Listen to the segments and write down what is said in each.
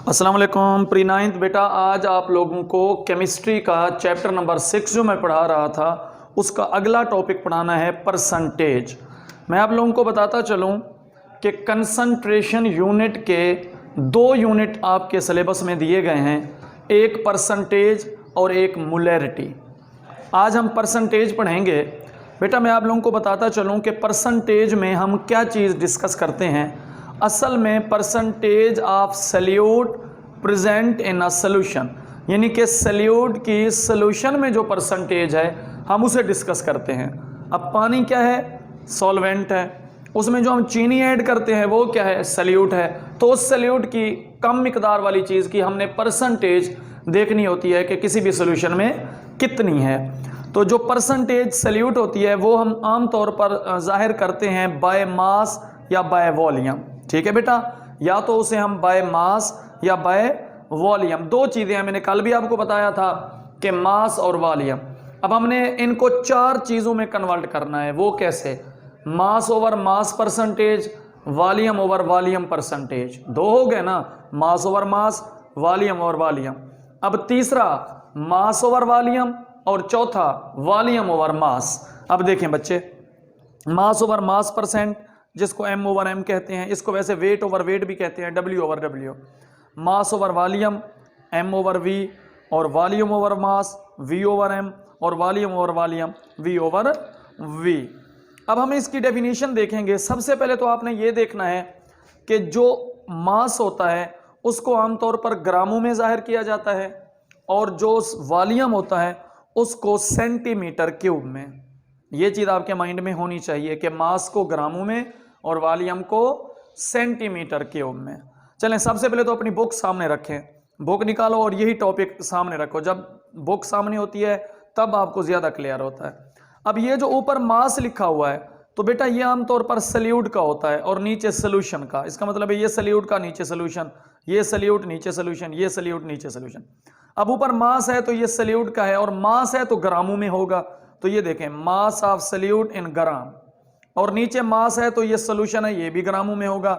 अस्सलाम वालेकुम pre ninth बेटा, आज आप लोगों को केमिस्ट्री का चैप्टर नंबर 6 जो मैं पढ़ा रहा था उसका अगला टॉपिक पढ़ाना है परसेंटेज। मैं आप लोगों को बताता चलूं कि कंसंट्रेशन यूनिट के 2 यूनिट आपके सिलेबस में दिए गए हैं, एक परसेंटेज और एक मोलैरिटी। आज हम परसेंटेज पढ़ेंगे। बेटा मैं आप लोगों को बताता चलूं कि परसेंटेज में हम क्या चीज़ डिस्कस करते हैं। असल में percentage of solute present in a solution, यानी कि सॉल्यूट की सॉल्यूशन में जो परसेंटेज है हम उसे डिस्कस करते हैं। अब पानी क्या है? सॉल्वेंट है। उसमें जो हम चीनी ऐड करते हैं वो क्या है? सॉल्यूट है। तो उस सॉल्यूट की कम मिकदार वाली चीज़ की हमने परसेंटेज देखनी होती है कि किसी भी सॉल्यूशन में कितनी है। तो जो परसेंटेज सॉल्यूट होती है वो हम आम तौर पर जाहिर करते हैं बाय मास या बाय वॉल्यूम। ठीक है बेटा, या तो उसे हम बाय मास या बाय वॉल्यूम, दो चीज़ें हैं। मैंने कल भी आपको बताया था कि मास और वॉल्यूम। अब हमने इनको 4 चीज़ों में कन्वर्ट करना है। वो कैसे? मास over mass percentage, volume over volume percentage. 2 हो गए ना, मास over mass, volume over volume. अब तीसरा मास ओवर वॉल्यूम और चौथा वॉल्यूम ओवर मास। अब देखें बच्चे, मास ओवर मास परसेंट, जिसको m ओवर m कहते हैं, इसको वैसे वेट ओवर वेट भी कहते हैं, w ओवर w। मास over volume m over v, और वॉल्यूम ओवर मास v ओवर m, और volume over volume v over v। अब हम इसकी डेफिनेशन देखेंगे। सबसे पहले तो आपने ये देखना है कि जो मास होता है उसको आमतौर पर ग्रामों में जाहिर किया जाता है, और जो वॉल्यूम होता है उसको सेंटीमीटर क्यूब में। ये चीज़ आपके माइंड में होनी चाहिए कि मास को ग्रामों में और वॉल्यूम को सेंटीमीटर क्यूब में। चलें, सबसे पहले तो अपनी बुक सामने रखें, बुक निकालो और यही टॉपिक सामने रखो। जब बुक सामने होती है तब आपको ज़्यादा क्लियर होता है। अब ये जो ऊपर मास लिखा हुआ है तो बेटा ये आमतौर पर सॉल्यूट का होता है और नीचे सॉल्यूशन का। इसका मतलब है ये सॉल्यूट का, नीचे सॉल्यूशन, ये सॉल्यूट नीचे सॉल्यूशन, ये सॉल्यूट नीचे सॉल्यूशन। अब ऊपर मास है तो ये सॉल्यूट का है, और मास है तो ग्रामों में होगा। तो ये देखें, मास ऑफ सॉल्यूट इन ग्राम, और नीचे मास है तो ये सॉल्यूशन है, ये भी ग्रामों में होगा।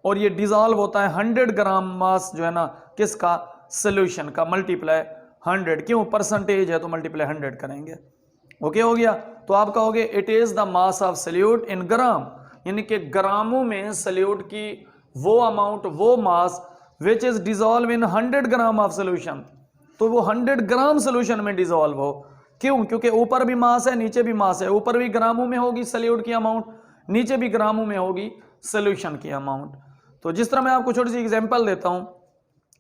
और ये डिजॉल्व होता है 100 ग्राम मास जो है ना, किसका? सॉल्यूशन का, मल्टीप्लाई 100। क्यों? परसेंटेज है तो मल्टीप्लाई 100 करेंगे। ओके हो गया। तो आप कहोगे it is the mass of solute in gram, यानी कि ग्रामों में सॉल्यूट की वो अमाउंट, वो mass which is dissolve in 100 gram of solution. तो वो 100 ग्राम सॉल्यूशन में डिजॉल्व हो। क्यों? क्योंकि ऊपर भी मास है, नीचे भी मास है। ऊपर भी ग्रामों में होगी सॉल्यूट की अमाउंट, नीचे भी ग्रामों में होगी सॉल्यूशन की अमाउंट। तो जिस तरह मैं आपको छोटी सी एग्जांपल देता हूं,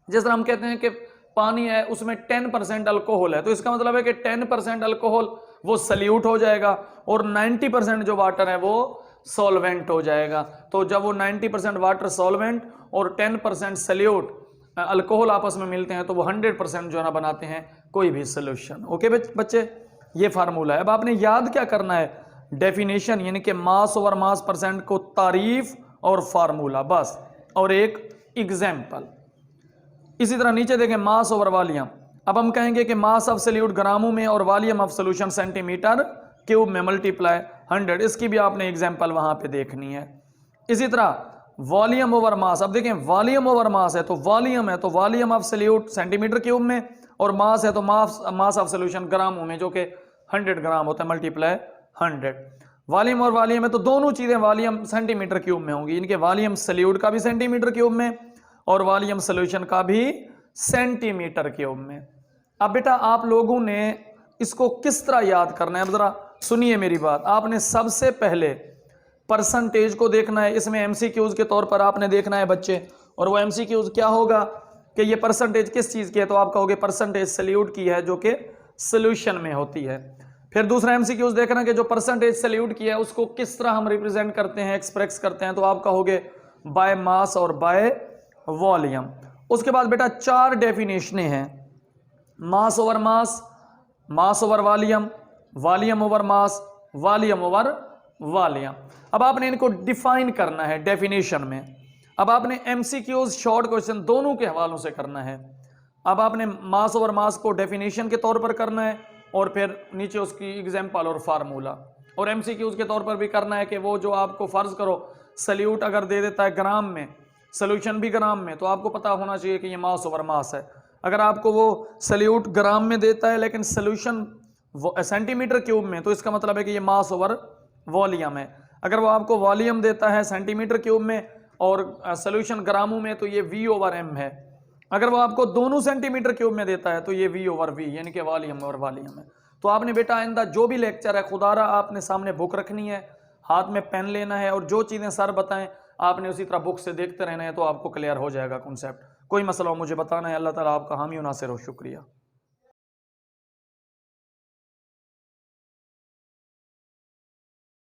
जिस तरह हम कहते हैं कि पानी है उसमें 10% अल्कोहल है, तो इसका मतलब है कि 10% अल्कोहल वो सॉल्यूट हो जाएगा, और 90% जो वाटर है वो सॉल्वेंट हो जाएगा। तो जब वो 90% वाटर सॉल्वेंट और 10% सॉल्यूट अल्कोहल आपस में मिलते हैं तो वो 100% जो है ना बनाते हैं कोई भी सोल्यूशन। ओके बच्चे, ये फार्मूला है। अब आपने याद क्या करना है? डेफिनेशन, यानी कि मास ओवर मास परसेंट को तारीफ और फार्मूला, बस, और एक एग्जाम्पल। इसी तरह नीचे देखें, मास ओवर वॉल्यूम। अब हम कहेंगे कि मास ऑफ सॉल्यूट ग्रामों में और volume of solution centimetre cube में, मल्टीप्लाई 100। इसकी भी आपने एग्जाम्पल वहां पे देखनी है। इसी तरह वॉल्यूम ओवर मास। अब देखें, वॉल्यूम ओवर मास है तो वॉल्यूम है तो volume of solute centimetre cube में, और मास है तो मास ऑफ सॉल्यूशन ग्रामों में, जो कि 100 ग्राम होता है, मल्टीप्लाई 100। वॉल्यूम और वॉल्यूम है तो दोनों चीजें वॉल्यूम सेंटीमीटर क्यूब में होंगी। इनके वॉल्यूम सॉल्यूट का भी सेंटीमीटर क्यूब में और वॉल्यूम सॉल्यूशन का भी सेंटीमीटर क्यूब में। अब बेटा आप लोगों ने इसको किस तरह याद करना है? अब जरा सुनिए मेरी बात। आपने सबसे पहले परसेंटेज को देखना है। इसमें एमसीक्यूज के तौर पर आपने देखना है बच्चे, और वो एमसीक्यूज क्या होगा कि ये परसेंटेज किस चीज की है, तो आप कहोगे परसेंटेज सॉल्यूट की है जो कि सॉल्यूशन में होती है। फिर दूसरा एमसीक्यूज देखना कि जो परसेंटेज सॉल्यूट की है उसको किस तरह हम रिप्रेजेंट करते हैं, एक्सप्रेस करते हैं, तो आप कहोगे बाय मास और बाय वॉल्यूम। उसके बाद बेटा 4 डेफिनेशनें हैं, mass over mass, mass over volume, volume over mass, volume over volume. अब आपने इनको डिफाइन करना है डेफिनेशन में। अब आपने एमसीक्यूज, शॉर्ट क्वेश्चन दोनों के हवालों से करना है। अब आपने मास ओवर मास को डेफिनेशन के तौर पर करना है, और फिर नीचे उसकी एग्जाम्पल और फार्मूला, और एमसीक्यूज के तौर पर भी करना है कि वो जो आपको फर्ज करो सॉल्यूट अगर दे देता है ग्राम में, सोल्यूशन भी ग्राम में, तो आपको पता होना चाहिए कि ये मास ओवर मास है। अगर आपको वो सल्यूट ग्राम में देता है लेकिन सोल्यूशन सेंटीमीटर क्यूब में, तो इसका मतलब है कि ये मास ओवर वॉल्यूम है। अगर वो आपको वॉल्यूम देता है सेंटीमीटर क्यूब में और सोल्यूशन ग्रामों में, तो ये V ओवर M है। अगर वो आपको दोनों सेंटीमीटर क्यूब में देता है तो ये V ओवर V, यानी कि वॉल्यूम और वॉल्यूम है। तो आपने बेटा आइंदा जो भी लेक्चर है खुदारा आपने सामने बुक रखनी है, हाथ में पेन लेना है, और जो चीज़ें सर बताएं आपने उसी तरह बुक से देखते रहना है, तो आपको क्लियर हो जाएगा कॉन्सेप्ट। कोई मसला हो मुझे बताना है। अल्लाह ताला आपका हामी और नासिर हो। शुक्रिया।